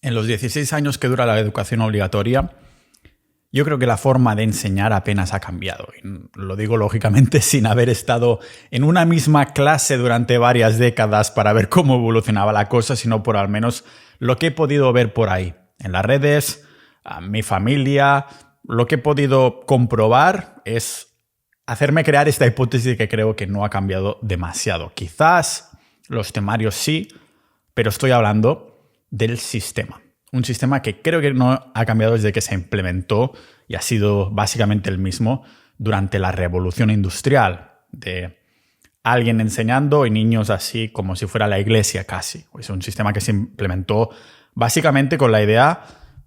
En los 16 años que dura la educación obligatoria, yo creo que la forma de enseñar apenas ha cambiado. Y lo digo lógicamente sin haber estado en una misma clase durante varias décadas para ver cómo evolucionaba la cosa, sino por al menos lo que he podido ver por ahí, en las redes, a mi familia. Lo que he podido comprobar es hacerme crear esta hipótesis que creo que no ha cambiado demasiado. Quizás los temarios sí, pero estoy hablando del sistema. Un sistema que creo que no ha cambiado desde que se implementó y ha sido básicamente el mismo durante la revolución industrial, de alguien enseñando y niños así como si fuera la iglesia casi. Es un sistema que se implementó básicamente con la idea,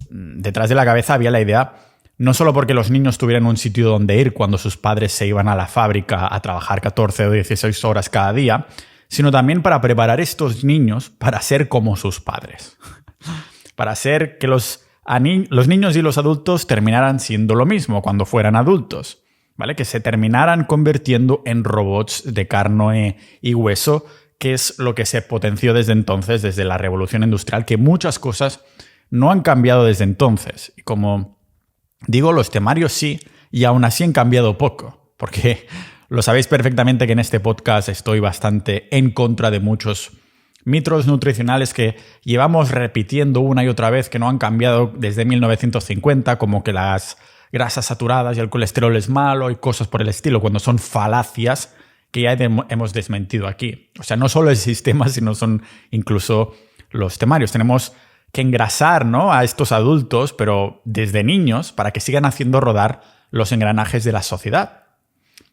detrás de la cabeza había la idea, no solo porque los niños tuvieran un sitio donde ir cuando sus padres se iban a la fábrica a trabajar 14 o 16 horas cada día, sino también para preparar a estos niños para ser como sus padres. Para hacer que los niños y los adultos terminaran siendo lo mismo cuando fueran adultos, ¿vale? Que se terminaran convirtiendo en robots de carne y hueso, que es lo que se potenció desde entonces, desde la revolución industrial, que muchas cosas no han cambiado desde entonces. Y como digo, los temarios sí, y aún así han cambiado poco, porque lo sabéis perfectamente que en este podcast estoy bastante en contra de muchos mitos nutricionales que llevamos repitiendo una y otra vez, que no han cambiado desde 1950, como que las grasas saturadas y el colesterol es malo y cosas por el estilo, cuando son falacias que ya hemos desmentido aquí. O sea, no solo el sistema, sino son incluso los temarios. Tenemos que engrasar, ¿no?, a estos adultos, pero desde niños, para que sigan haciendo rodar los engranajes de la sociedad.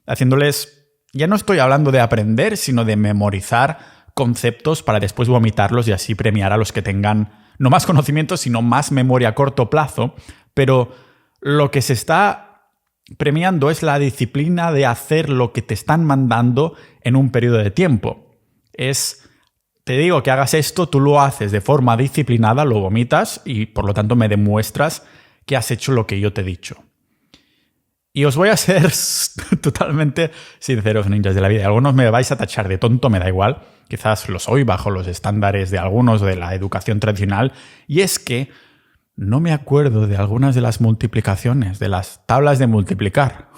Haciéndoles, ya no estoy hablando de aprender, sino de memorizar conceptos para después vomitarlos y así premiar a los que tengan no más conocimiento, sino más memoria a corto plazo. Pero lo que se está premiando es la disciplina de hacer lo que te están mandando en un periodo de tiempo. Te digo que hagas esto, tú lo haces de forma disciplinada, lo vomitas y por lo tanto me demuestras que has hecho lo que yo te he dicho. Y os voy a ser totalmente sinceros, ninjas de la vida. Algunos me vais a tachar de tonto, me da igual. Quizás lo soy bajo los estándares de algunos de la educación tradicional. Y es que no me acuerdo de algunas de las multiplicaciones, de las tablas de multiplicar.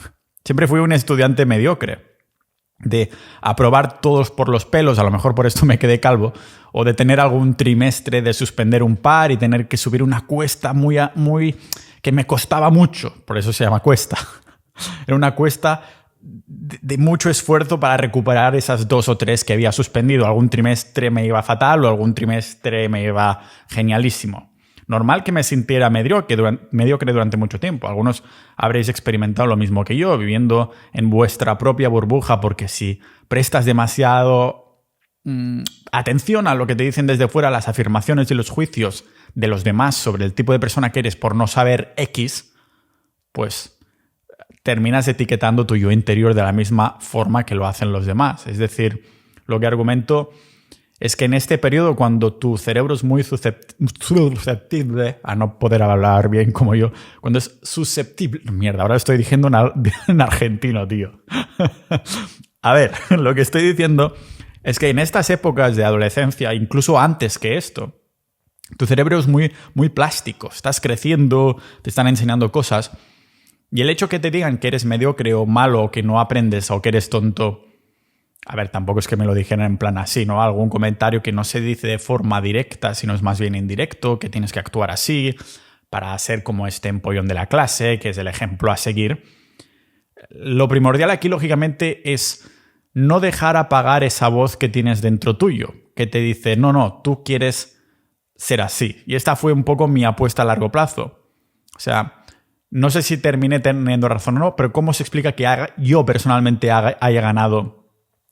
Siempre fui un estudiante mediocre, de aprobar todos por los pelos, a lo mejor por esto me quedé calvo, o de tener algún trimestre de suspender un par y tener que subir una cuesta muy que me costaba mucho, por eso se llama cuesta. Era una cuesta de mucho esfuerzo para recuperar esas 2 o 3 que había suspendido. Algún trimestre me iba fatal o algún trimestre me iba genialísimo. Normal que me sintiera mediocre durante mucho tiempo. Algunos habréis experimentado lo mismo que yo, viviendo en vuestra propia burbuja, porque si prestas demasiado atención a lo que te dicen desde fuera, las afirmaciones y los juicios de los demás sobre el tipo de persona que eres por no saber X, pues terminas etiquetando tu yo interior de la misma forma que lo hacen los demás. Es decir, lo que argumento es que en este periodo, cuando tu cerebro es muy susceptible a no poder hablar bien como yo, cuando es susceptible... Mierda, ahora estoy diciendo en argentino, tío. A ver, lo que estoy diciendo es que en estas épocas de adolescencia, incluso antes que esto, tu cerebro es muy, muy plástico. Estás creciendo, te están enseñando cosas. Y el hecho que te digan que eres mediocre o malo, o que no aprendes o que eres tonto... A ver, tampoco es que me lo dijeran en plan así, ¿no? Algún comentario que no se dice de forma directa, sino es más bien indirecto, que tienes que actuar así para ser como este empollón de la clase, que es el ejemplo a seguir. Lo primordial aquí, lógicamente, es no dejar apagar esa voz que tienes dentro tuyo, que te dice, no, tú quieres ser así. Y esta fue un poco mi apuesta a largo plazo. O sea, no sé si terminé teniendo razón o no, pero ¿cómo se explica que yo personalmente haya ganado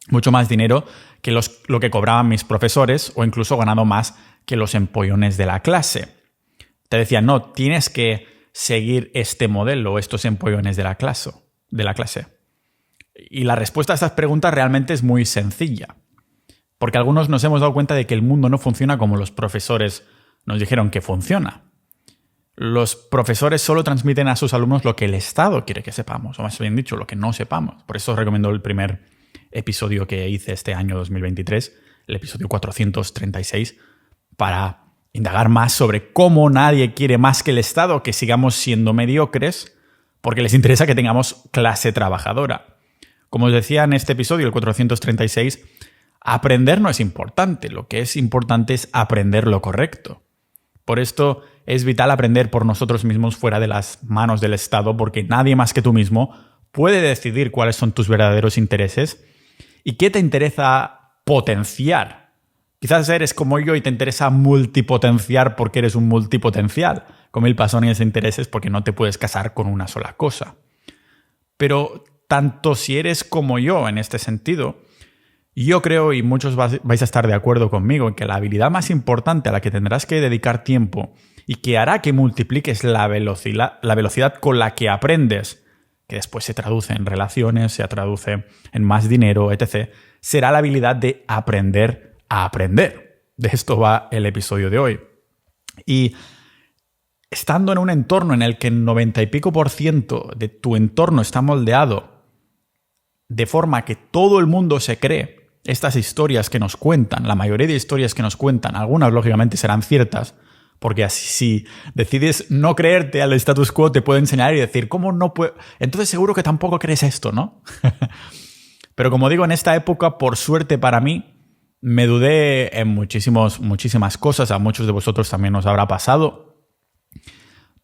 mucho más dinero que lo que cobraban mis profesores, o incluso ganado más que los empollones de la clase? Te decían, no, tienes que seguir este modelo, estos empollones de la clase. Y la respuesta a estas preguntas realmente es muy sencilla. Porque algunos nos hemos dado cuenta de que el mundo no funciona como los profesores nos dijeron que funciona. Los profesores solo transmiten a sus alumnos lo que el Estado quiere que sepamos, o más bien dicho, lo que no sepamos. Por eso os recomiendo el primer episodio que hice este año 2023, el episodio 436, para indagar más sobre cómo nadie quiere más que el Estado que sigamos siendo mediocres, porque les interesa que tengamos clase trabajadora. Como os decía en este episodio, el 436, aprender no es importante. Lo que es importante es aprender lo correcto. Por esto es vital aprender por nosotros mismos fuera de las manos del Estado, porque nadie más que tú mismo puede decidir cuáles son tus verdaderos intereses y qué te interesa potenciar. Quizás eres como yo y te interesa multipotenciar porque eres un multipotencial, con 1000 pasones de intereses porque no te puedes casar con una sola cosa. Pero tanto si eres como yo en este sentido, yo creo, y muchos vais a estar de acuerdo conmigo, en que la habilidad más importante a la que tendrás que dedicar tiempo y que hará que multipliques la velocidad con la que aprendes, que después se traduce en relaciones, se traduce en más dinero, etc., será la habilidad de aprender a aprender. De esto va el episodio de hoy. Y estando en un entorno en el que el 90 y pico % de tu entorno está moldeado de forma que todo el mundo se cree estas historias que nos cuentan, la mayoría de historias que nos cuentan, algunas lógicamente serán ciertas, porque así si decides no creerte al status quo te puedo enseñar y decir, ¿cómo no puedo? Entonces seguro que tampoco crees esto, ¿no? Pero como digo, en esta época, por suerte para mí, me dudé en muchísimas cosas, a muchos de vosotros también os habrá pasado,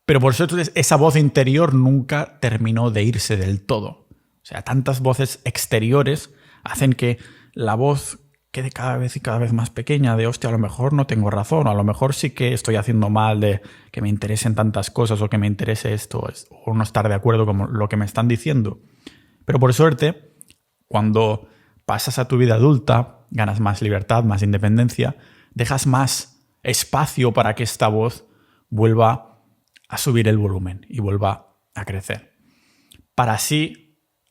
pero por suerte esa voz interior nunca terminó de irse del todo. O sea, tantas voces exteriores hacen que la voz quede cada vez más pequeña, de hostia, a lo mejor no tengo razón, o a lo mejor sí que estoy haciendo mal de que me interesen tantas cosas o que me interese esto, o no estar de acuerdo con lo que me están diciendo. Pero por suerte, cuando pasas a tu vida adulta, ganas más libertad, más independencia, dejas más espacio para que esta voz vuelva a subir el volumen y vuelva a crecer. Para así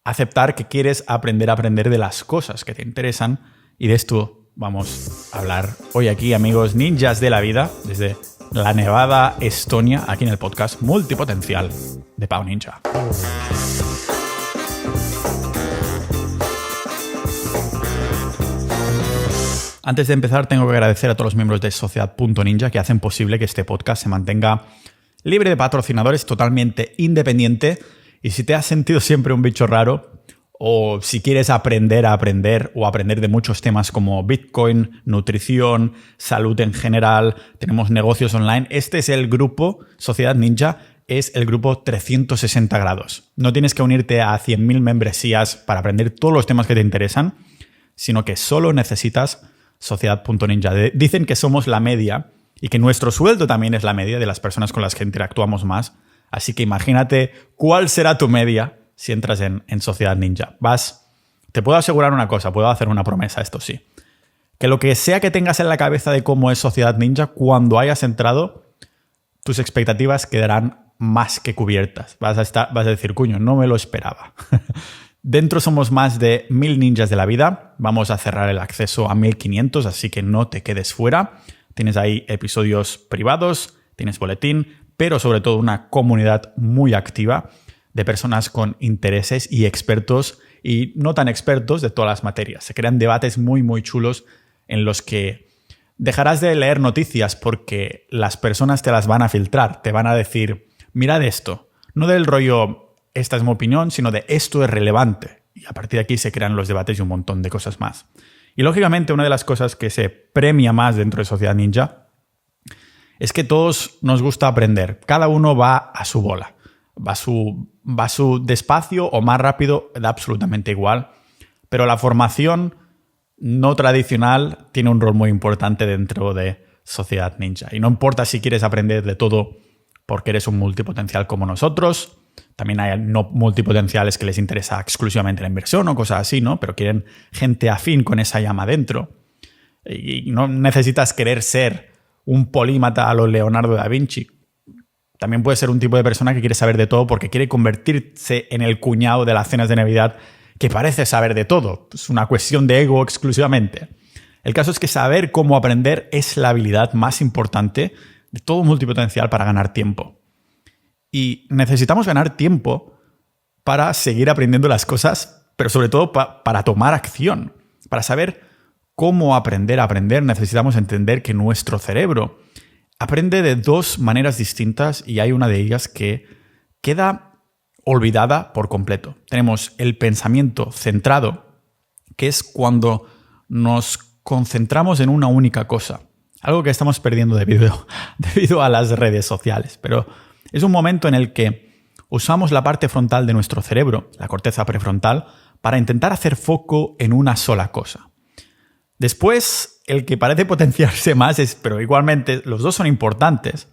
aceptar que quieres aprender a aprender de las cosas que te interesan, y de esto vamos a hablar hoy aquí, amigos ninjas de la vida, desde la nevada Estonia, aquí en el podcast Multipotencial de Pau Ninja. Antes de empezar, tengo que agradecer a todos los miembros de Sociedad.ninja que hacen posible que este podcast se mantenga libre de patrocinadores, totalmente independiente. Y si te has sentido siempre un bicho raro, o si quieres aprender a aprender o aprender de muchos temas como Bitcoin, nutrición, salud en general, tenemos negocios online, este es el grupo Sociedad Ninja, es el grupo 360 grados. No tienes que unirte a 100.000 membresías para aprender todos los temas que te interesan, sino que solo necesitas Sociedad.ninja. Dicen que somos la media y que nuestro sueldo también es la media de las personas con las que interactuamos más. Así que imagínate cuál será tu media si entras en Sociedad Ninja. Te puedo asegurar una cosa, puedo hacer una promesa, esto sí. Que lo que sea que tengas en la cabeza de cómo es Sociedad Ninja, cuando hayas entrado, tus expectativas quedarán más que cubiertas. Vas a decir, cuño, no me lo esperaba. Dentro somos más de 1000 ninjas de la vida. Vamos a cerrar el acceso a 1500, así que no te quedes fuera. Tienes ahí episodios privados, tienes boletín, pero sobre todo una comunidad muy activa de personas con intereses y expertos y no tan expertos de todas las materias. Se crean debates muy, muy chulos en los que dejarás de leer noticias porque las personas te las van a filtrar, te van a decir, mirad esto, no del rollo esta es mi opinión, sino de esto es relevante. Y a partir de aquí se crean los debates y un montón de cosas más. Y lógicamente una de las cosas que se premia más dentro de Sociedad Ninja es que todos nos gusta aprender. Cada uno va a su bola. Va a su despacio o más rápido, da absolutamente igual. Pero la formación no tradicional tiene un rol muy importante dentro de Sociedad Ninja. Y no importa si quieres aprender de todo porque eres un multipotencial como nosotros. También hay no multipotenciales que les interesa exclusivamente la inversión o cosas así, ¿no? Pero quieren gente afín con esa llama dentro. Y no necesitas querer ser un polímata a lo Leonardo da Vinci. También puede ser un tipo de persona que quiere saber de todo porque quiere convertirse en el cuñado de las cenas de Navidad que parece saber de todo. Es una cuestión de ego exclusivamente. El caso es que saber cómo aprender es la habilidad más importante de todo multipotencial para ganar tiempo. Y necesitamos ganar tiempo para seguir aprendiendo las cosas, pero sobre todo para tomar acción. Para saber cómo aprender a aprender, necesitamos entender que nuestro cerebro aprende de dos maneras distintas y hay una de ellas que queda olvidada por completo. Tenemos el pensamiento centrado, que es cuando nos concentramos en una única cosa. Algo que estamos perdiendo debido a las redes sociales. Pero es un momento en el que usamos la parte frontal de nuestro cerebro, la corteza prefrontal, para intentar hacer foco en una sola cosa. Después, el que parece potenciarse más pero igualmente los dos son importantes.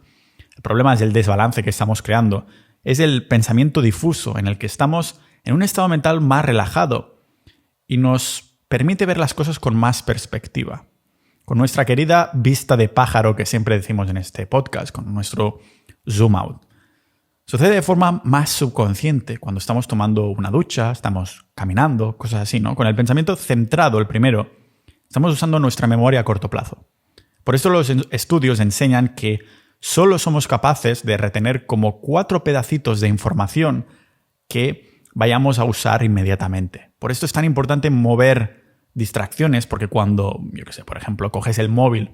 El problema es el desbalance que estamos creando. Es el pensamiento difuso, en el que estamos en un estado mental más relajado y nos permite ver las cosas con más perspectiva. Con nuestra querida vista de pájaro que siempre decimos en este podcast, con nuestro zoom out. Sucede de forma más subconsciente cuando estamos tomando una ducha, estamos caminando, cosas así, ¿no? Con el pensamiento centrado, el primero, estamos usando nuestra memoria a corto plazo. Por eso los estudios enseñan que solo somos capaces de retener como 4 pedacitos de información que vayamos a usar inmediatamente. Por esto es tan importante mover distracciones, porque cuando, por ejemplo, coges el móvil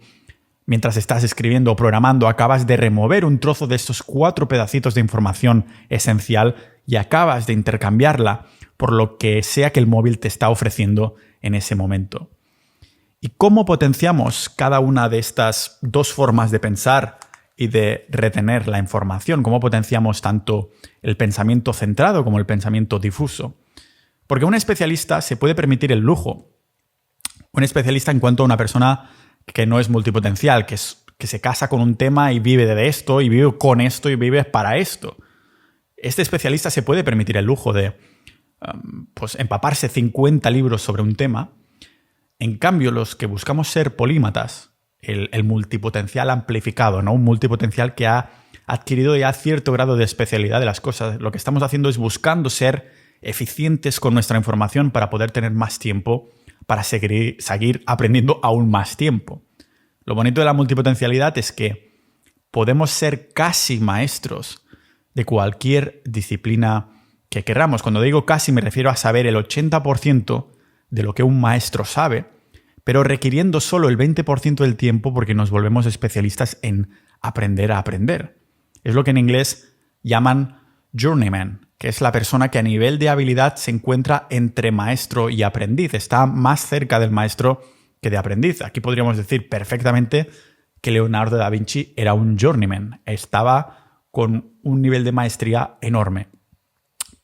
mientras estás escribiendo o programando, acabas de remover un trozo de estos 4 pedacitos de información esencial y acabas de intercambiarla por lo que sea que el móvil te está ofreciendo en ese momento. ¿Y cómo potenciamos cada una de estas dos formas de pensar y de retener la información? ¿Cómo potenciamos tanto el pensamiento centrado como el pensamiento difuso? Porque un especialista se puede permitir el lujo. Un especialista en cuanto a una persona que no es multipotencial, que se casa con un tema y vive de esto, y vive con esto, y vive para esto. Este especialista se puede permitir el lujo de empaparse 50 libros sobre un tema. En cambio, los que buscamos ser polímatas, el multipotencial amplificado, ¿no? Un multipotencial que ha adquirido ya cierto grado de especialidad de las cosas, lo que estamos haciendo es buscando ser eficientes con nuestra información para poder tener más tiempo para seguir aprendiendo aún más tiempo. Lo bonito de la multipotencialidad es que podemos ser casi maestros de cualquier disciplina que queramos. Cuando digo casi me refiero a saber el 80% de lo que un maestro sabe, pero requiriendo solo el 20% del tiempo porque nos volvemos especialistas en aprender a aprender. Es lo que en inglés llaman journeyman, que es la persona que a nivel de habilidad se encuentra entre maestro y aprendiz. Está más cerca del maestro que de aprendiz. Aquí podríamos decir perfectamente que Leonardo da Vinci era un journeyman. Estaba con un nivel de maestría enorme.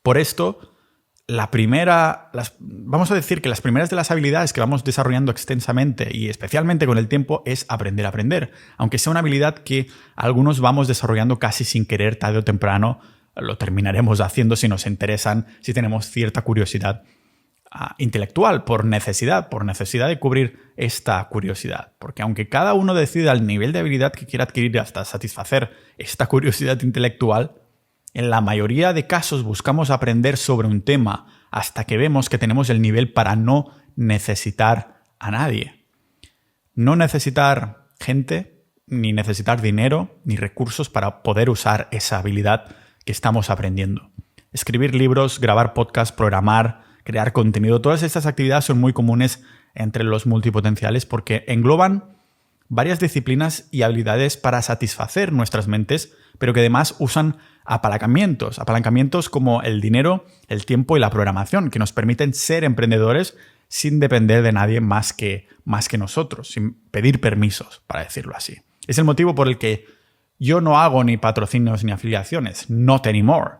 Por esto, vamos a decir que las primeras de las habilidades que vamos desarrollando extensamente y especialmente con el tiempo es aprender a aprender. Aunque sea una habilidad que algunos vamos desarrollando casi sin querer, tarde o temprano, lo terminaremos haciendo si nos interesan, si tenemos cierta curiosidad intelectual, por necesidad de cubrir esta curiosidad. Porque aunque cada uno decida el nivel de habilidad que quiera adquirir hasta satisfacer esta curiosidad intelectual, en la mayoría de casos buscamos aprender sobre un tema hasta que vemos que tenemos el nivel para no necesitar a nadie. No necesitar gente, ni necesitar dinero, ni recursos para poder usar esa habilidad que estamos aprendiendo. Escribir libros, grabar podcasts, programar, crear contenido, todas estas actividades son muy comunes entre los multipotenciales porque engloban varias disciplinas y habilidades para satisfacer nuestras mentes, pero que además usan apalancamientos como el dinero, el tiempo y la programación, que nos permiten ser emprendedores sin depender de nadie más que nosotros, sin pedir permisos, para decirlo así. Es el motivo por el que yo no hago ni patrocinios ni afiliaciones, not anymore.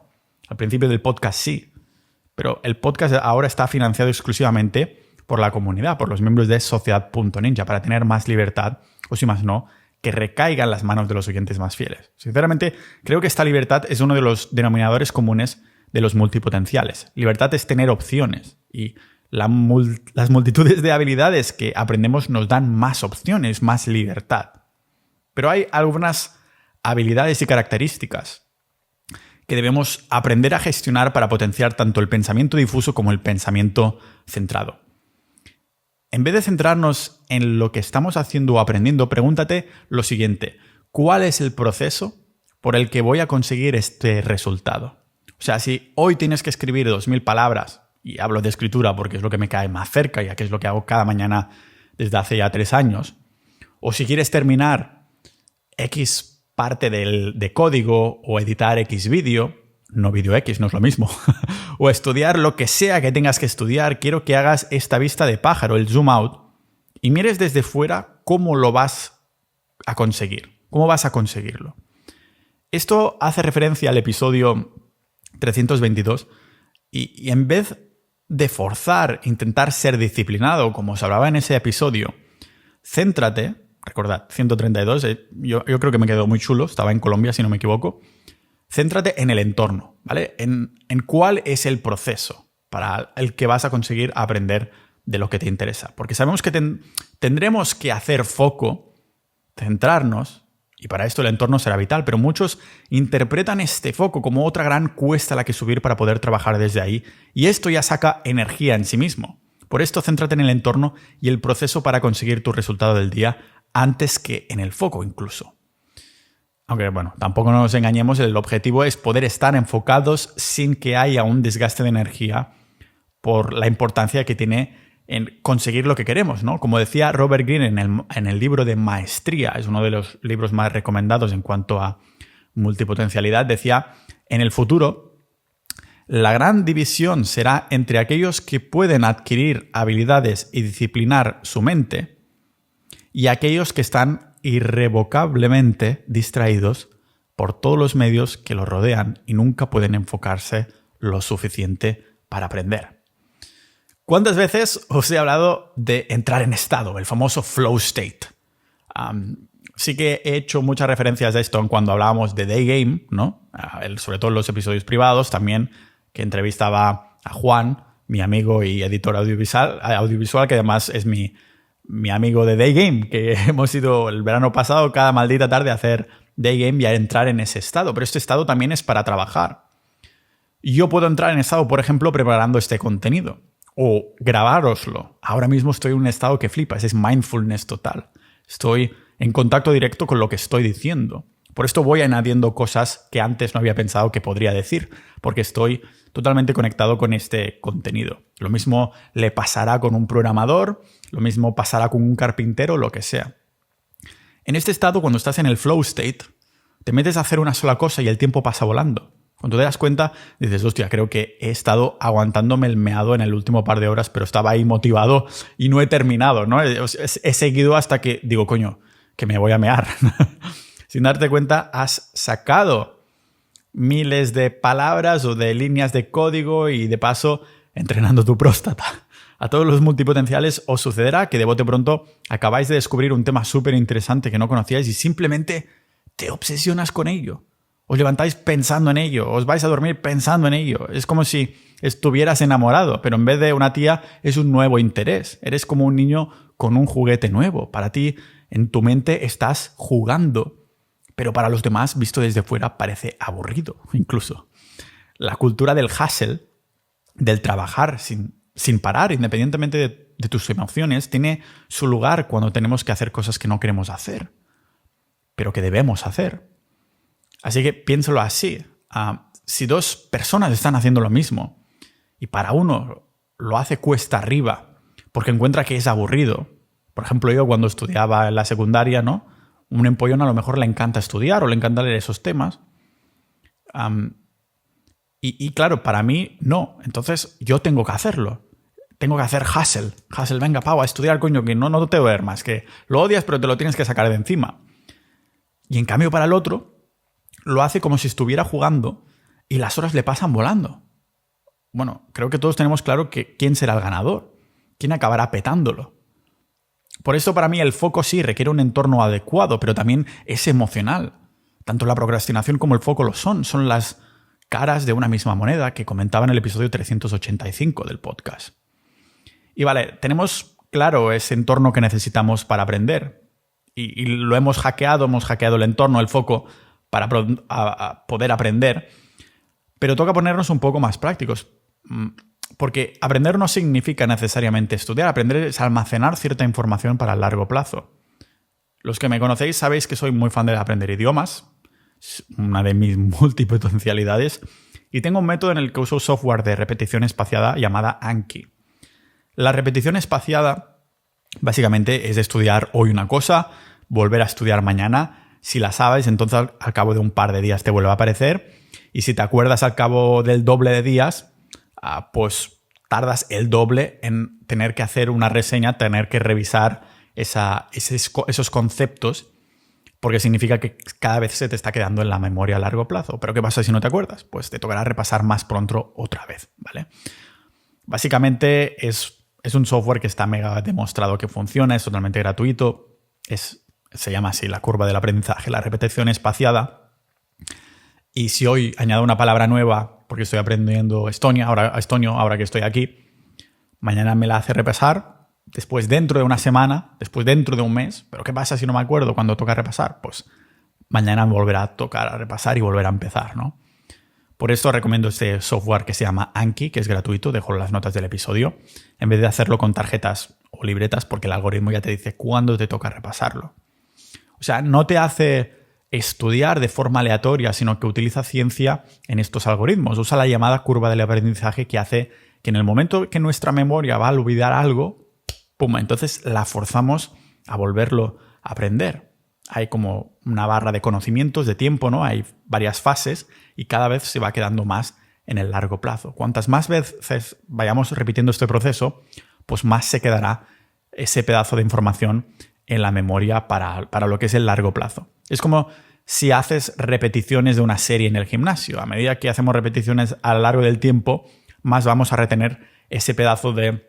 Al principio del podcast sí, pero el podcast ahora está financiado exclusivamente por la comunidad, por los miembros de Sociedad.ninja, para tener más libertad, o si más no, que recaiga en las manos de los oyentes más fieles. Sinceramente, creo que esta libertad es uno de los denominadores comunes de los multipotenciales. Libertad es tener opciones y las multitudes de habilidades que aprendemos nos dan más opciones, más libertad. Pero hay algunas habilidades y características que debemos aprender a gestionar para potenciar tanto el pensamiento difuso como el pensamiento centrado. En vez de centrarnos en lo que estamos haciendo o aprendiendo, pregúntate lo siguiente: ¿cuál es el proceso por el que voy a conseguir este resultado? O sea, si hoy tienes que escribir 2000 palabras, y hablo de escritura porque es lo que me cae más cerca, ya que es lo que hago cada mañana desde hace ya 3 años, o si quieres terminar X parte de código o editar X vídeo, no vídeo X, no es lo mismo, o estudiar lo que sea que tengas que estudiar, quiero que hagas esta vista de pájaro, el zoom out, y mires desde fuera cómo lo vas a conseguir, cómo vas a conseguirlo. Esto hace referencia al episodio 322 y en vez de forzar, intentar ser disciplinado, como se hablaba en ese episodio, céntrate, recordad, 132, yo creo que me quedó muy chulo, estaba en Colombia si no me equivoco, céntrate en el entorno, ¿vale? En cuál es el proceso para el que vas a conseguir aprender de lo que te interesa. Porque sabemos que tendremos que hacer foco, centrarnos, y para esto el entorno será vital, pero muchos interpretan este foco como otra gran cuesta a la que subir para poder trabajar desde ahí, y esto ya saca energía en sí mismo. Por esto, céntrate en el entorno y el proceso para conseguir tu resultado del día antes que en el foco incluso. Aunque, bueno, tampoco nos engañemos, el objetivo es poder estar enfocados sin que haya un desgaste de energía por la importancia que tiene en conseguir lo que queremos, ¿no? Como decía Robert Greene en el libro de Maestría, es uno de los libros más recomendados en cuanto a multipotencialidad, decía, en el futuro, la gran división será entre aquellos que pueden adquirir habilidades y disciplinar su mente y aquellos que están irrevocablemente distraídos por todos los medios que los rodean y nunca pueden enfocarse lo suficiente para aprender. ¿Cuántas veces os he hablado de entrar en estado, el famoso flow state? Sí que he hecho muchas referencias a esto cuando hablábamos de Day Game, ¿no? Sobre todo en los episodios privados, también que entrevistaba a Juan, mi amigo y editor audiovisual, que además es mi amigo de Day Game, que hemos ido el verano pasado cada maldita tarde a hacer Day Game y a entrar en ese estado. Pero este estado también es para trabajar. Yo puedo entrar en estado, por ejemplo, preparando este contenido o grabároslo. Ahora mismo estoy en un estado que flipas, es mindfulness total. Estoy en contacto directo con lo que estoy diciendo. Por esto voy añadiendo cosas que antes no había pensado que podría decir, porque estoy totalmente conectado con este contenido. Lo mismo le pasará con un programador, lo mismo pasará con un carpintero, lo que sea. En este estado, cuando estás en el flow state, te metes a hacer una sola cosa y el tiempo pasa volando. Cuando te das cuenta, dices, hostia, creo que he estado aguantándome el meado en el último par de horas, pero estaba ahí motivado y no he terminado, ¿no? He seguido hasta que digo, coño, que me voy a mear. Sin darte cuenta, has sacado miles de palabras o de líneas de código y de paso entrenando tu próstata. A todos los multipotenciales os sucederá que de bote pronto acabáis de descubrir un tema súper interesante que no conocíais y simplemente te obsesionas con ello. Os levantáis pensando en ello, os vais a dormir pensando en ello. Es como si estuvieras enamorado, pero en vez de una tía es un nuevo interés. Eres como un niño con un juguete nuevo. Para ti, en tu mente, estás jugando. Pero para los demás, visto desde fuera, parece aburrido, incluso. La cultura del hustle, del trabajar sin parar, independientemente de tus emociones, tiene su lugar cuando tenemos que hacer cosas que no queremos hacer, pero que debemos hacer. Así que piénsalo así. Si dos personas están haciendo lo mismo y para uno lo hace cuesta arriba porque encuentra que es aburrido. Por ejemplo, yo cuando estudiaba en la secundaria, ¿no? Un empollón a lo mejor le encanta estudiar o le encanta leer esos temas. Y claro, para mí no. Entonces yo tengo que hacerlo. Tengo que hacer hustle. Hustle, venga, pavo, a estudiar, coño, que no te voy a ver más. Que lo odias, pero te lo tienes que sacar de encima. Y en cambio para el otro, lo hace como si estuviera jugando y las horas le pasan volando. Bueno, creo que todos tenemos claro que quién será el ganador, quién acabará petándolo. Por eso para mí el foco sí requiere un entorno adecuado, pero también es emocional. Tanto la procrastinación como el foco lo son las caras de una misma moneda que comentaba en el episodio 385 del podcast. Y vale, tenemos claro ese entorno que necesitamos para aprender y lo hemos hackeado el entorno, el foco, para poder aprender, pero toca ponernos un poco más prácticos, porque aprender no significa necesariamente estudiar, aprender es almacenar cierta información para el largo plazo. Los que me conocéis sabéis que soy muy fan de aprender idiomas, es una de mis multipotencialidades, y tengo un método en el que uso software de repetición espaciada llamada Anki. La repetición espaciada básicamente es estudiar hoy una cosa, volver a estudiar mañana, Si la sabes, entonces al cabo de un par de días te vuelve a aparecer. Y si te acuerdas al cabo del doble de días, pues tardas el doble en tener que hacer una reseña, tener que revisar esos conceptos, porque significa que cada vez se te está quedando en la memoria a largo plazo. ¿Pero qué pasa si no te acuerdas? Pues te tocará repasar más pronto otra vez, ¿vale? Básicamente es un software que está mega demostrado que funciona, es totalmente gratuito, se llama así la curva del aprendizaje, la repetición espaciada. Y si hoy añado una palabra nueva, porque estoy aprendiendo estonio, ahora que estoy aquí, mañana me la hace repasar, después dentro de una semana, después dentro de un mes. ¿Pero qué pasa si no me acuerdo cuando toca repasar? Pues mañana me volverá a tocar a repasar y volver a empezar, ¿no? Por esto recomiendo este software que se llama Anki, que es gratuito, dejo las notas del episodio, en vez de hacerlo con tarjetas o libretas, porque el algoritmo ya te dice cuándo te toca repasarlo. O sea, no te hace estudiar de forma aleatoria, sino que utiliza ciencia en estos algoritmos. Usa la llamada curva del aprendizaje, que hace que en el momento que nuestra memoria va a olvidar algo, ¡pum!, entonces la forzamos a volverlo a aprender. Hay como una barra de conocimientos, de tiempo, ¿no? Hay varias fases y cada vez se va quedando más en el largo plazo. Cuantas más veces vayamos repitiendo este proceso, pues más se quedará ese pedazo de información en la memoria para lo que es el largo plazo. Es como si haces repeticiones de una serie en el gimnasio. A medida que hacemos repeticiones a lo largo del tiempo, más vamos a retener ese pedazo de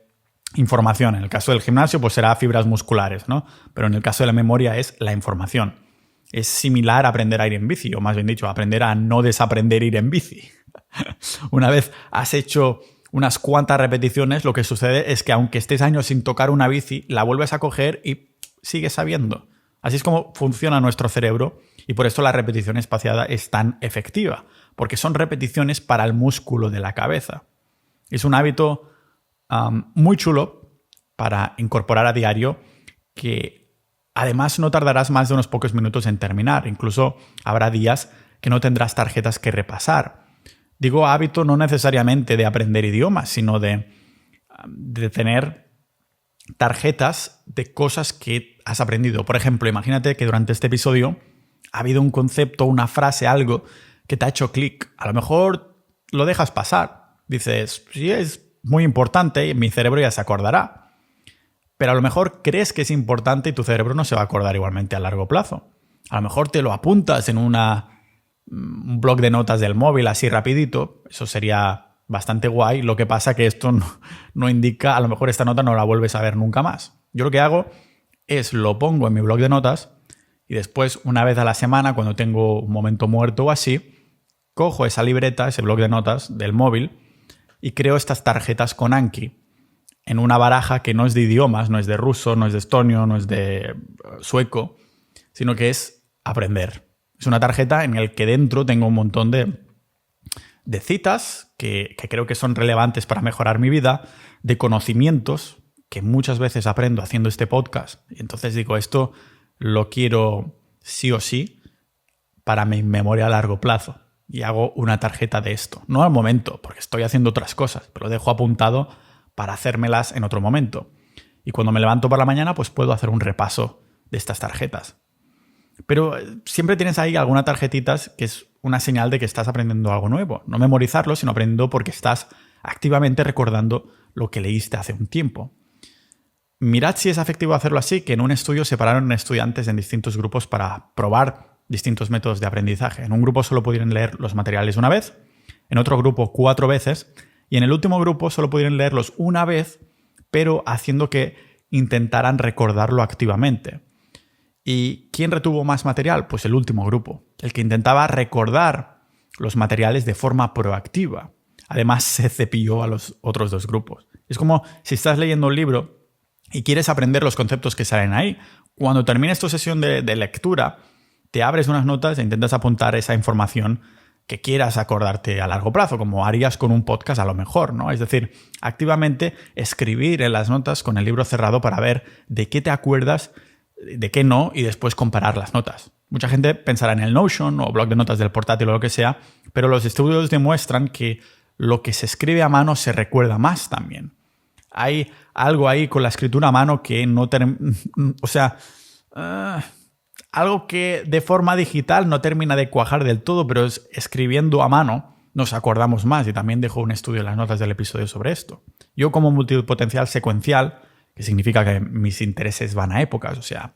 información. En el caso del gimnasio, pues será fibras musculares, ¿no? Pero en el caso de la memoria es la información. Es similar a aprender a ir en bici, o más bien dicho, aprender a no desaprender ir en bici. Una vez has hecho unas cuantas repeticiones, lo que sucede es que aunque estés años sin tocar una bici, la vuelves a coger y sigues sabiendo. Así es como funciona nuestro cerebro, y por esto la repetición espaciada es tan efectiva, porque son repeticiones para el músculo de la cabeza. Es un hábito muy chulo para incorporar a diario, que además no tardarás más de unos pocos minutos en terminar. Incluso habrá días que no tendrás tarjetas que repasar. Digo hábito no necesariamente de aprender idiomas, sino de tener tarjetas de cosas que has aprendido. Por ejemplo, imagínate que durante este episodio ha habido un concepto, una frase, algo que te ha hecho clic. A lo mejor lo dejas pasar. Dices, sí, es muy importante y mi cerebro ya se acordará. Pero a lo mejor crees que es importante y tu cerebro no se va a acordar igualmente a largo plazo. A lo mejor te lo apuntas en un blog de notas del móvil así rapidito. Eso sería bastante guay. Lo que pasa que esto no indica, a lo mejor esta nota no la vuelves a ver nunca más. Yo lo que hago es lo pongo en mi blog de notas y después, una vez a la semana, cuando tengo un momento muerto o así, cojo esa libreta, ese blog de notas del móvil y creo estas tarjetas con Anki en una baraja que no es de idiomas, no es de ruso, no es de estonio, no es de sueco, sino que es aprender. Es una tarjeta en la que dentro tengo un montón de citas que creo que son relevantes para mejorar mi vida, de conocimientos que muchas veces aprendo haciendo este podcast. Y entonces digo, esto lo quiero sí o sí para mi memoria a largo plazo. Y hago una tarjeta de esto. No al momento, porque estoy haciendo otras cosas, pero lo dejo apuntado para hacérmelas en otro momento. Y cuando me levanto por la mañana, pues puedo hacer un repaso de estas tarjetas. Pero siempre tienes ahí alguna tarjetita que es una señal de que estás aprendiendo algo nuevo. No memorizarlo, sino aprendiendo porque estás activamente recordando lo que leíste hace un tiempo. Mirad si es efectivo hacerlo así, que en un estudio separaron estudiantes en distintos grupos para probar distintos métodos de aprendizaje. En un grupo solo pudieron leer los materiales una vez, en otro grupo 4 veces, y en el último grupo solo pudieron leerlos una vez, pero haciendo que intentaran recordarlo activamente. ¿Y quién retuvo más material? Pues el último grupo, el que intentaba recordar los materiales de forma proactiva. Además, se cepilló a los otros 2 grupos. Es como si estás leyendo un libro y quieres aprender los conceptos que salen ahí. Cuando termines tu sesión de lectura, te abres unas notas e intentas apuntar esa información que quieras acordarte a largo plazo, como harías con un podcast a lo mejor, ¿no? Es decir, activamente escribir en las notas con el libro cerrado para ver de qué te acuerdas, de qué no, y después comparar las notas. Mucha gente pensará en el Notion o blog de notas del portátil o lo que sea, pero los estudios demuestran que lo que se escribe a mano se recuerda más también. Hay algo ahí con la escritura a mano que no... algo que de forma digital no termina de cuajar del todo, pero escribiendo a mano nos acordamos más, y también dejo un estudio en las notas del episodio sobre esto. Yo, como multipotencial secuencial, que significa que mis intereses van a épocas, o sea,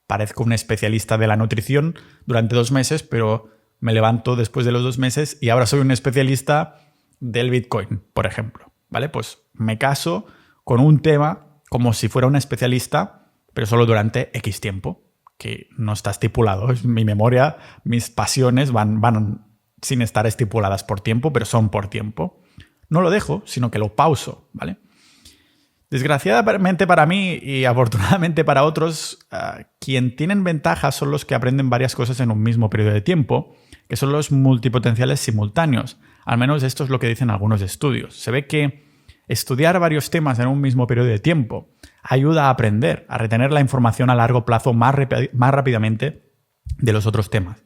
parezco un especialista de la nutrición durante 2 meses, pero me levanto después de los 2 meses y ahora soy un especialista del Bitcoin, por ejemplo, ¿vale? Pues me caso con un tema como si fuera un especialista, pero solo durante X tiempo, que no está estipulado. Es mi memoria, mis pasiones van sin estar estipuladas por tiempo, pero son por tiempo. No lo dejo, sino que lo pauso, ¿vale? Desgraciadamente para mí y afortunadamente para otros, quien tienen ventajas son los que aprenden varias cosas en un mismo periodo de tiempo, que son los multipotenciales simultáneos. Al menos esto es lo que dicen algunos estudios. Se ve que estudiar varios temas en un mismo periodo de tiempo ayuda a aprender, a retener la información a largo plazo más rápidamente de los otros temas.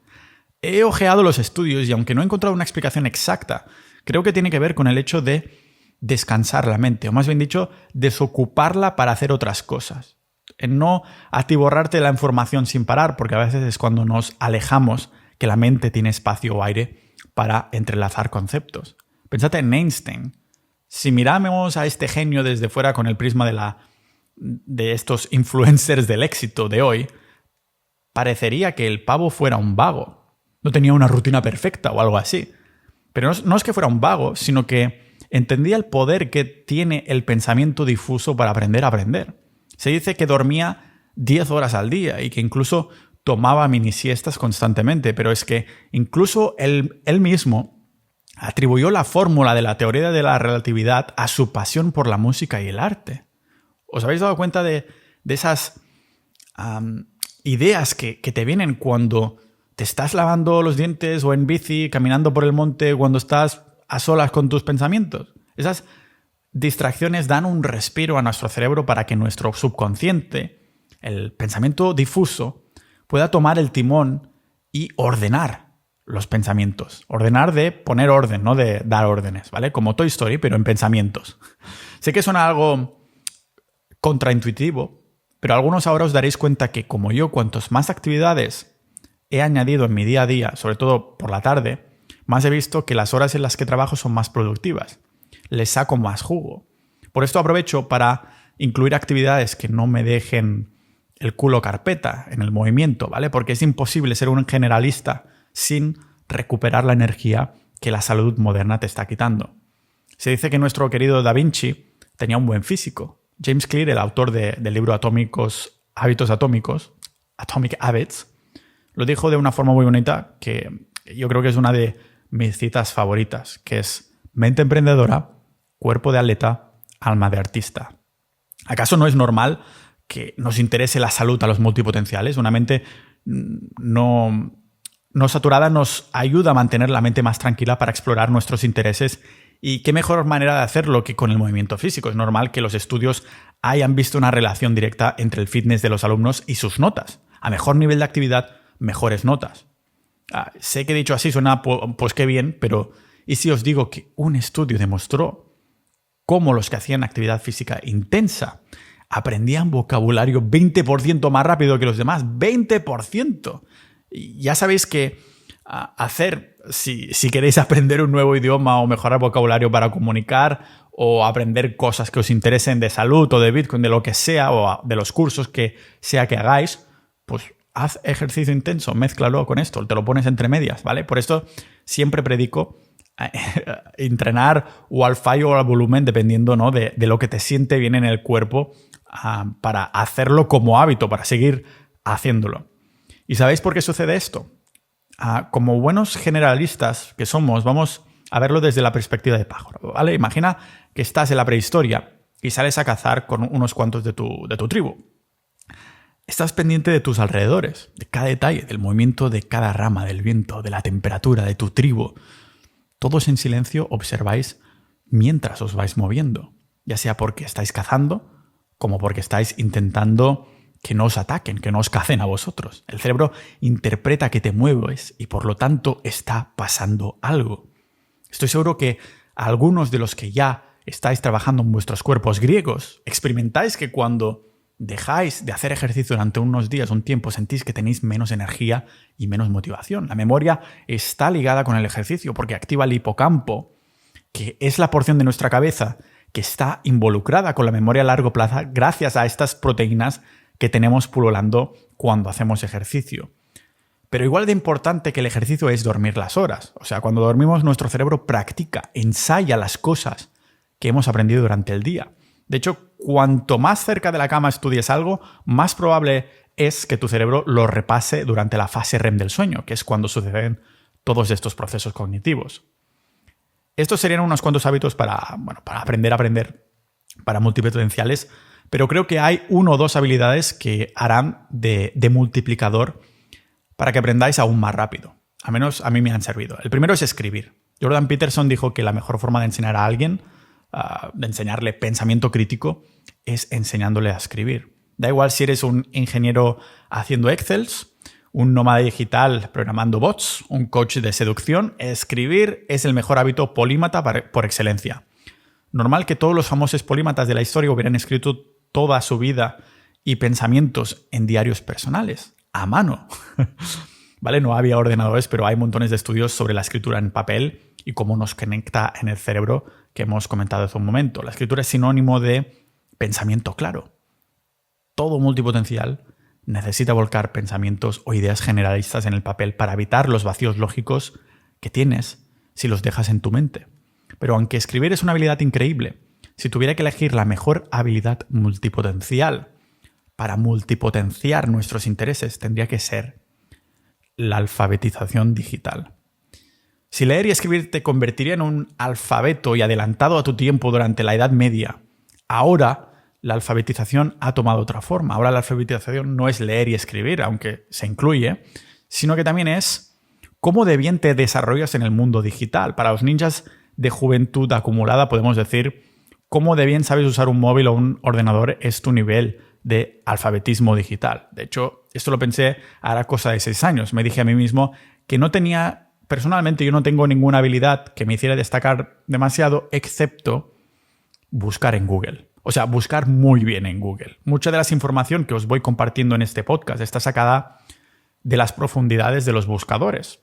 He ojeado los estudios y aunque no he encontrado una explicación exacta, creo que tiene que ver con el hecho de descansar la mente, o más bien dicho, desocuparla para hacer otras cosas. En no atiborrarte la información sin parar, porque a veces es cuando nos alejamos que la mente tiene espacio o aire para entrelazar conceptos. Pensad en Einstein. Si miramos a este genio desde fuera con el prisma de estos influencers del éxito de hoy, parecería que el pavo fuera un vago. No tenía una rutina perfecta o algo así. Pero no es que fuera un vago, sino que entendía el poder que tiene el pensamiento difuso para aprender a aprender. Se dice que dormía 10 horas al día y que incluso tomaba mini siestas constantemente, pero es que incluso él mismo atribuyó la fórmula de la teoría de la relatividad a su pasión por la música y el arte. ¿Os habéis dado cuenta de esas ideas que te vienen cuando te estás lavando los dientes o en bici, caminando por el monte, cuando estás a solas con tus pensamientos? Esas distracciones dan un respiro a nuestro cerebro para que nuestro subconsciente, el pensamiento difuso, pueda tomar el timón y ordenar los pensamientos. Ordenar de poner orden, no de dar órdenes, ¿vale? Como Toy Story, pero en pensamientos. Sé que suena algo contraintuitivo, pero algunos ahora os daréis cuenta que, como yo, cuantos más actividades he añadido en mi día a día, sobre todo por la tarde, más he visto que las horas en las que trabajo son más productivas. Les saco más jugo. Por esto aprovecho para incluir actividades que no me dejen el culo carpeta en el movimiento, ¿vale? Porque es imposible ser un generalista sin recuperar la energía que la salud moderna te está quitando. Se dice que nuestro querido Da Vinci tenía un buen físico. James Clear, el autor del libro Hábitos Atómicos, Atomic Habits, lo dijo de una forma muy bonita que yo creo que es una de mis citas favoritas, que es: mente emprendedora, cuerpo de atleta, alma de artista. ¿Acaso no es normal que nos interese la salud a los multipotenciales? Una mente no saturada nos ayuda a mantener la mente más tranquila para explorar nuestros intereses, y qué mejor manera de hacerlo que con el movimiento físico. Es normal que los estudios hayan visto una relación directa entre el fitness de los alumnos y sus notas. A mejor nivel de actividad, mejores notas. Sé que he dicho así, suena pues qué bien, pero ¿y si os digo que un estudio demostró cómo los que hacían actividad física intensa aprendían vocabulario 20% más rápido que los demás? ¡20%! Y ya sabéis que si queréis aprender un nuevo idioma o mejorar vocabulario para comunicar o aprender cosas que os interesen de salud o de Bitcoin, de lo que sea, o de los cursos que sea que hagáis, pues haz ejercicio intenso, mézclalo con esto, te lo pones entre medias, ¿vale? Por esto siempre predico entrenar o al fallo o al volumen, dependiendo, ¿no?, de lo que te siente bien en el cuerpo, para hacerlo como hábito, para seguir haciéndolo. ¿Y sabéis por qué sucede esto? Como buenos generalistas que somos, vamos a verlo desde la perspectiva de pájaro, ¿vale? Imagina que estás en la prehistoria y sales a cazar con unos cuantos de tu tribu. Estás pendiente de tus alrededores, de cada detalle, del movimiento de cada rama, del viento, de la temperatura de tu tribu. Todos en silencio observáis mientras os vais moviendo, ya sea porque estáis cazando como porque estáis intentando que no os ataquen, que no os cacen a vosotros. El cerebro interpreta que te mueves y por lo tanto está pasando algo. Estoy seguro que algunos de los que ya estáis trabajando en vuestros cuerpos griegos experimentáis que cuando dejáis de hacer ejercicio durante unos días, un tiempo, sentís que tenéis menos energía y menos motivación. La memoria está ligada con el ejercicio porque activa el hipocampo, que es la porción de nuestra cabeza que está involucrada con la memoria a largo plazo gracias a estas proteínas que tenemos pululando cuando hacemos ejercicio. Pero igual de importante que el ejercicio es dormir las horas. O sea, cuando dormimos nuestro cerebro practica, ensaya las cosas que hemos aprendido durante el día. De hecho, cuanto más cerca de la cama estudies algo, más probable es que tu cerebro lo repase durante la fase REM del sueño, que es cuando suceden todos estos procesos cognitivos. Estos serían unos cuantos hábitos para aprender para multipotenciales, pero creo que hay 1 o 2 habilidades que harán de multiplicador para que aprendáis aún más rápido. Al menos a mí me han servido. El primero es escribir. Jordan Peterson dijo que la mejor forma de enseñar a alguien, de enseñarle pensamiento crítico, es enseñándole a escribir. Da igual si eres un ingeniero haciendo Excels, un nómada digital programando bots, un coach de seducción, escribir es el mejor hábito polímata por excelencia. Normal que todos los famosos polímatas de la historia hubieran escrito toda su vida y pensamientos en diarios personales, a mano. ¿Vale? No había ordenadores, pero hay montones de estudios sobre la escritura en papel y cómo nos conecta en el cerebro que hemos comentado hace un momento. La escritura es sinónimo de pensamiento claro. Todo multipotencial necesita volcar pensamientos o ideas generalistas en el papel para evitar los vacíos lógicos que tienes si los dejas en tu mente. Pero aunque escribir es una habilidad increíble, si tuviera que elegir la mejor habilidad multipotencial para multipotenciar nuestros intereses, tendría que ser la alfabetización digital. Si leer y escribir te convertiría en un alfabeto y adelantado a tu tiempo durante la Edad Media, ahora la alfabetización ha tomado otra forma. Ahora la alfabetización no es leer y escribir, aunque se incluye, sino que también es cómo de bien te desarrollas en el mundo digital. Para los ninjas de juventud acumulada podemos decir cómo de bien sabes usar un móvil o un ordenador es tu nivel de alfabetismo digital. De hecho, esto lo pensé ahora cosa de 6 años. Me dije a mí mismo que no tenía, personalmente yo no tengo ninguna habilidad que me hiciera destacar demasiado, excepto buscar en Google. O sea, buscar muy bien en Google. Mucha de la información que os voy compartiendo en este podcast está sacada de las profundidades de los buscadores.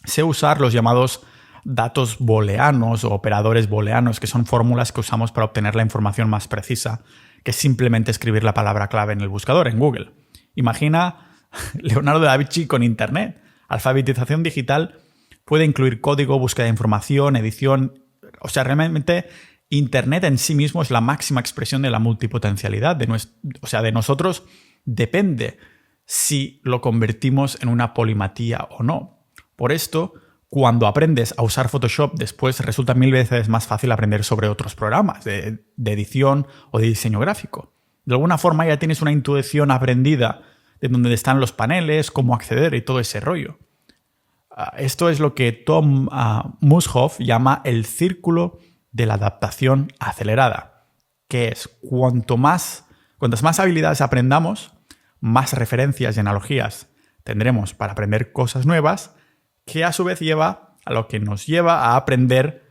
Sé usar los llamados datos booleanos o operadores booleanos, que son fórmulas que usamos para obtener la información más precisa que simplemente escribir la palabra clave en el buscador, en Google. Imagina Leonardo da Vinci con Internet. Alfabetización digital puede incluir código, búsqueda de información, edición. O sea, realmente Internet en sí mismo es la máxima expresión de la multipotencialidad. De nosotros depende si lo convertimos en una polimatía o no. Por esto, cuando aprendes a usar Photoshop, después resulta 1000 veces más fácil aprender sobre otros programas de edición o de diseño gráfico. De alguna forma ya tienes una intuición aprendida de dónde están los paneles, cómo acceder y todo ese rollo. Esto es lo que Tom Mushoff llama el círculo de la adaptación acelerada, que es cuantas más habilidades aprendamos, más referencias y analogías tendremos para aprender cosas nuevas, que a su vez lleva a lo que nos lleva a aprender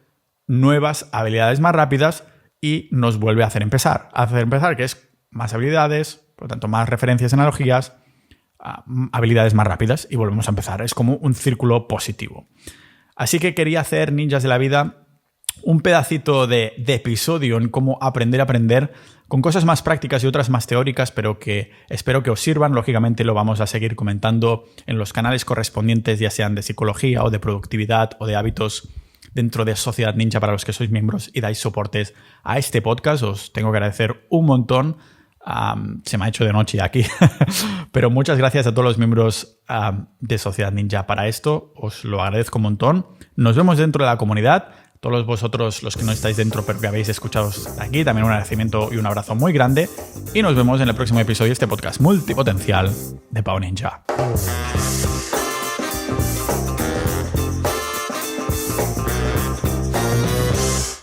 nuevas habilidades más rápidas y nos vuelve a hacer empezar, que es más habilidades, por lo tanto más referencias y analogías, habilidades más rápidas y volvemos a empezar. Es como un círculo positivo. Así que quería hacer, ninjas de la vida, un pedacito de episodio en cómo aprender a aprender con cosas más prácticas y otras más teóricas, pero que espero que os sirvan. Lógicamente lo vamos a seguir comentando en los canales correspondientes, ya sean de psicología o de productividad o de hábitos dentro de Sociedad Ninja para los que sois miembros y dais soportes a este podcast. Os tengo que agradecer un montón. Se me ha hecho de noche aquí, pero muchas gracias a todos los miembros de Sociedad Ninja para esto. Os lo agradezco un montón. Nos vemos dentro de la comunidad. Todos vosotros, los que no estáis dentro pero que habéis escuchado hasta aquí, también un agradecimiento y un abrazo muy grande. Y nos vemos en el próximo episodio de este podcast multipotencial de Pau Ninja.